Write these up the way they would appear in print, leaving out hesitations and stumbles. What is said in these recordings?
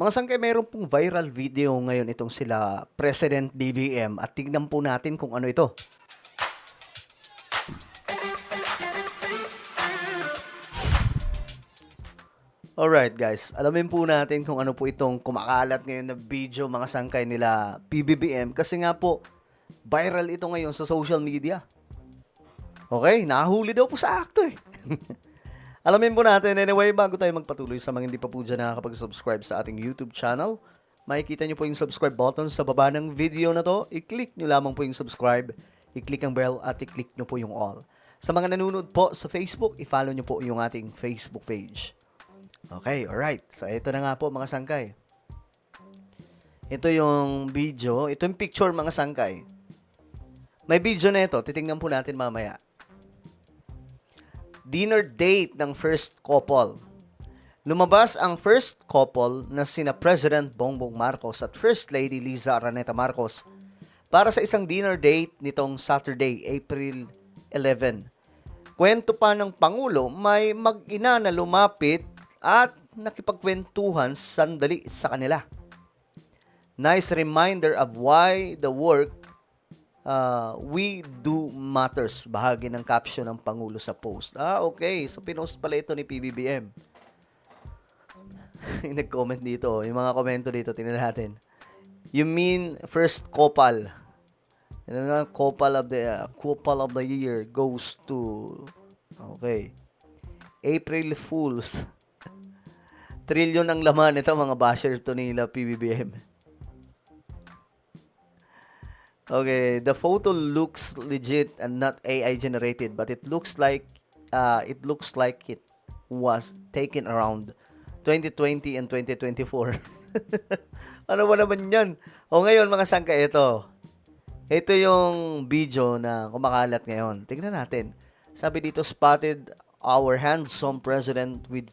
Mga sangkay, mayroon pong viral video ngayon itong sila President BBM at tignan po natin kung ano ito. Alright guys, alamin po natin kung ano po itong kumakalat ngayon na video mga sangkay nila PBBM kasi nga po viral ito ngayon sa social media. Okay, nahuli daw po sa akto eh. Alamin po natin. Anyway, bago tayo magpatuloy sa mga hindi pa po dyan nakakapag-subscribe sa ating YouTube channel, makikita nyo po yung subscribe button sa baba ng video na to. I-click nyo lamang po yung subscribe, i-click ang bell at i-click nyo po yung all. Sa mga nanonood po sa Facebook, i-follow nyo po yung ating Facebook page. Okay, alright. So, ito na nga po mga sangkay. Ito yung video. Ito yung picture mga sangkay. May video na ito. Titingnan po natin mamaya. Dinner date ng first couple. Lumabas ang first couple na sina President Bongbong Marcos at First Lady Liza Araneta Marcos para sa isang dinner date nitong Saturday, April 11. Kwento pa ng Pangulo, may mag-ina na lumapit at nakipagkwentuhan sandali sa kanila. Nice reminder of why the work we do matters. Bahagi ng caption ng Pangulo sa post. Okay. So, pinost pala ito ni PBBM. Nag-comment dito. Yung mga komento dito, tingnan natin. You mean first couple? Couple of the year goes to... Okay. April Fools. Trillion ang laman ito mga basher to nila PBBM. Okay, the photo looks legit and not AI generated, but it looks like it was taken around 2020 and 2024. Ano ba naman 'yan? O ngayon mga sangkay, ito. Ito yung video na kumakalat ngayon. Tingnan natin. Sabi dito, spotted our handsome president with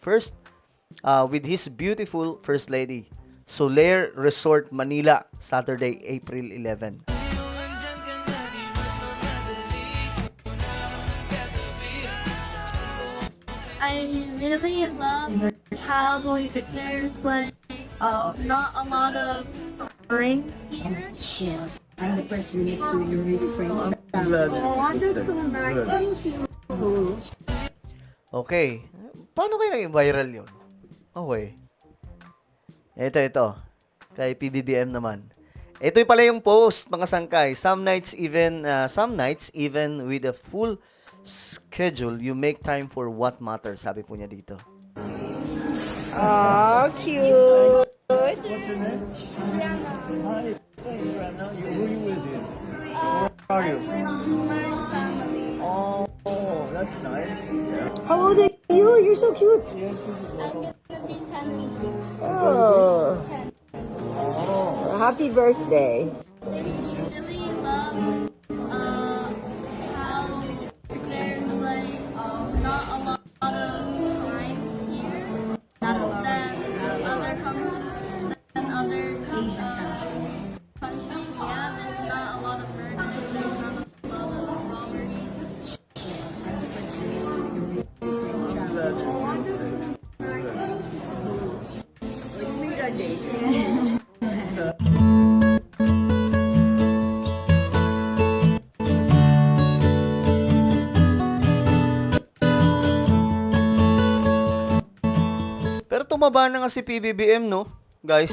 his beautiful first lady. Soler Resort Manila, Saturday, April 11. I really love how there's like not a lot of rings here. Yes, I'm the person who's doing your reading. Oh, that's so nice. Thank you. Okay. Paano kayo naging viral yun? Okay. Ito. Kay PBBM naman. Ito pala yung post, mga sangkay. Some nights even with a full schedule, you make time for what matters. Sabi po niya dito. Aw, cute. What's your name? Hi. Hey, Rana. Who you with you? Where are you? Oh, that's nice. Yeah. How old are you? You're so cute. I'm gonna be 10 in June. Oh, 10. Oh. happy birthday. I really love how there's like not a lot of crimes here than other countries. Yeah, there's not a lot of murders. There's not a lot of robberies. Pero tumaba na nga si PBBM, no? Guys,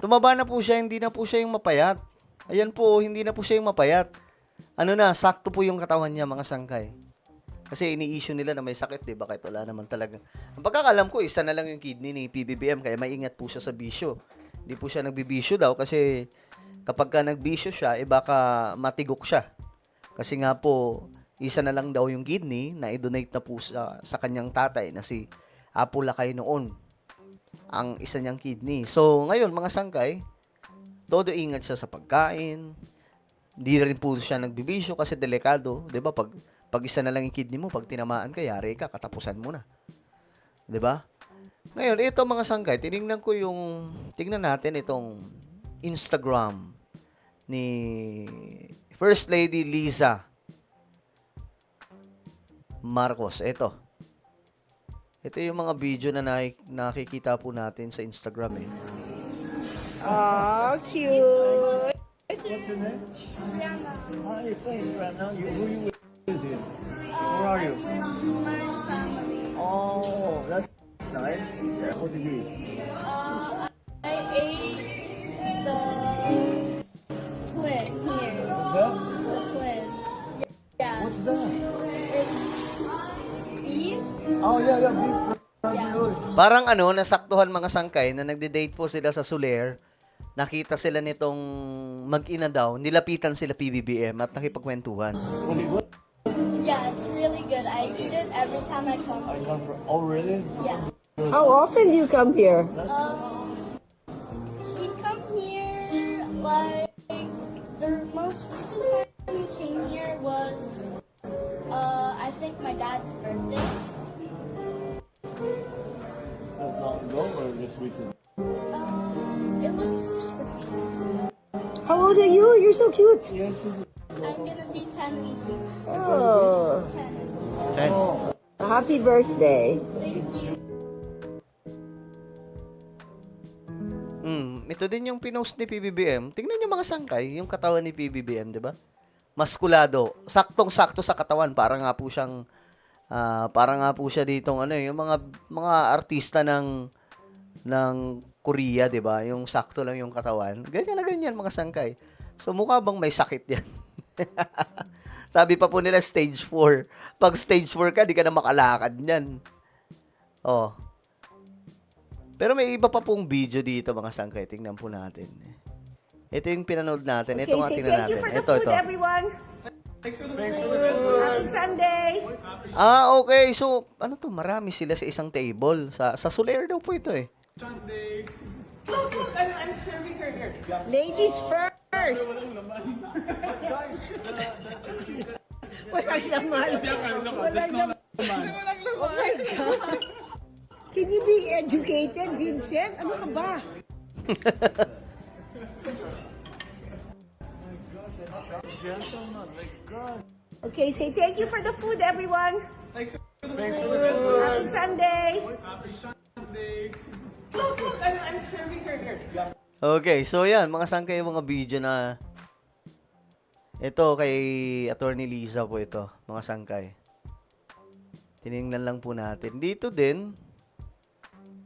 tumaba na po siya, hindi na po siya yung mapayat. Ayan po, hindi na po siya yung mapayat. Ano na, sakto po yung katawan niya, mga sangkay. Kasi ini-issue nila na may sakit, di ba? Kahit wala naman talaga. Ang pagkakalam ko, isa na lang yung kidney ni PBBM, kaya maingat po siya sa bisyo. Hindi po siya nagbibisyo daw kasi kapag ka nagbisyo siya, baka matigok siya. Kasi nga po, isa na lang daw yung kidney na i-donate na po sa kanyang tatay na si Apo Lakay noon. Ang isa niyang kidney. So, ngayon, mga sangkay, todo ingat siya sa pagkain. Hindi rin po siya nagbibisyo kasi delikado. 'Di ba? Pag isa na lang yung kidney mo, pag tinamaan ka, yari ka, katapusan mo na. 'Di ba? Ngayon, ito mga sangkay, tingnan natin itong Instagram ni First Lady Liza Marcos. Ito yung mga video na nakikita po natin sa Instagram eh. Oh, cute. What's your name? Rihanna. Hi, thanks, Rana. Who you with? Where are you? My family. Oh, that's nice. Yeah, what did you eat? I ate the twin here. What's that? The twin. Yeah. What's that? It's beef. Oh, yeah, beef. Good. Parang ano, nasaktuhan mga sangkay na nagde-date po sila sa Soler. Nakita sila nitong mag-ina daw, nilapitan sila PBBM at nakipagkwentuhan. Really good? Yeah, it's really good. I eat it every time I come I here. love Oh, really? Yeah. How often do you come here? We come here like the most recent time we came here was I think my dad's birthday. Not long ago or just recently? It was just a few months ago. How old are you? You're so cute. Yes, I'm gonna be 10 in June. Oh, 10. Oh, happy birthday. Thank you. Ito din yung pinost ni PBBM. Tingnan niyo mga sangkay, yung katawan ni PBBM, di ba? Maskulado. Saktong-sakto sa katawan. Para nga po siya ditong yung mga artista ng Korea, di ba? Yung sakto lang yung katawan. Ganyan na ganyan mga sangkay. So mukha bang may sakit yan? Sabi pa po nila stage 4. Pag stage 4 ka, di ka na makalakad niyan. Oh. Pero may iba pa pong video dito mga sangkay. Tingnan po natin. Ito yung pinanood natin. Ito nga tingnan natin. Ito. everyone. thanks for the food. Happy Sunday. Okay. So, ano to? Marami sila sa isang table. Sa Soler daw po ito eh. I'm serving her here. Ladies first. Walang laman. Walang laman. Oh my God. Can you be educated, Vincent? Ano ka ba? Okay, say thank you for the food, everyone. Thanks for the food. Happy Sunday. I'm serving her here. Okay. So, yan. Mga sangkay yung mga video na ito kay Attorney Liza po ito. Mga sangkay. Tiningnan lang po natin. Dito din,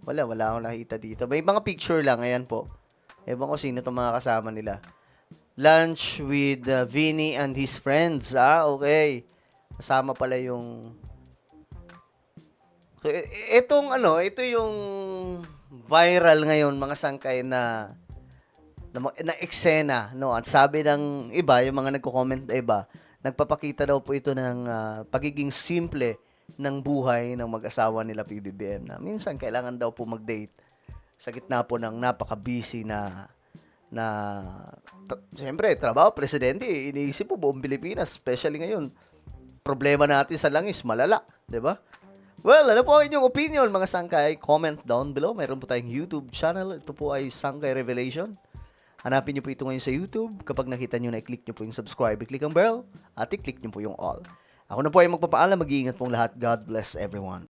wala akong nakita dito. May mga picture lang. Ayan po. Ewan ko sino itong mga kasama nila. Lunch with Vinny and his friends. Okay. Kasama pala yung... So, ito yung viral ngayon, mga sangkay na eksena, no? At sabi ng iba, yung mga nagko-comment na iba, nagpapakita daw po ito ng pagiging simple ng buhay ng mag-asawa nila PBBM na minsan kailangan daw po mag-date sa gitna po ng napaka-busy siyempre, trabaho, presidente, iniisip po buong Pilipinas, especially ngayon. Problema natin sa langis, malala, di ba? Well, ano po ang inyong opinion, mga sangkay? Comment down below. Mayroon po tayong YouTube channel. Ito po ay Sangkay Revelation. Hanapin niyo po ito ngayon sa YouTube. Kapag nakita niyo na, i-click niyo po yung subscribe, i-click ang bell, at i-click niyo po yung all. Ako na po ay magpapaalam. Mag-iingat pong lahat. God bless everyone.